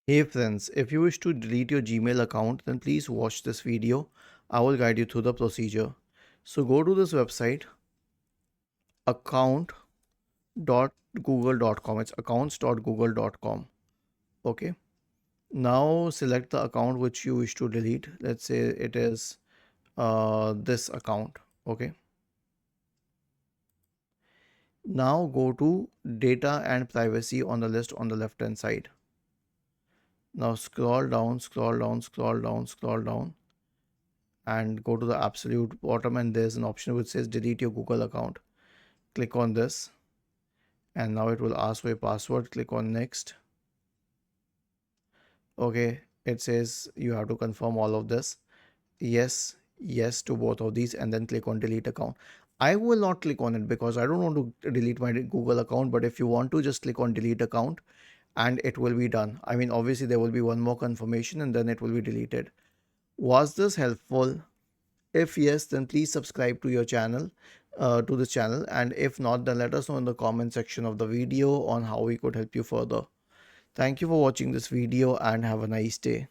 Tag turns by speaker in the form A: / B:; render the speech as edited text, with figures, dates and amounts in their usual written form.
A: Hey friends, if you wish to delete your Gmail account, then please watch this video. I will guide you through the procedure. So go to this website account.google.com. It's accounts.google.com. Okay. Now select the account which you wish to delete. Let's say it is this account. Okay. Now go to data and privacy on the list on the left hand side. Now scroll down, scroll down, scroll down, scroll down and go to the absolute bottom, and there's an option which says delete your Google account. Click on this and now it will ask for your password. Click on next. Okay, it says you have to confirm all of this. Yes, yes to both of these, and then click on delete account. I will not click on it because I don't want to delete my Google account, but if you want to, just click on delete account and it will be done. I mean, obviously there will be one more confirmation and then it will be deleted. Was this helpful? If yes, then please subscribe to your channel, to this channel, and if not, then let us know in the comment section of the video on how we could help you further. Thank you for watching this video and have a nice day.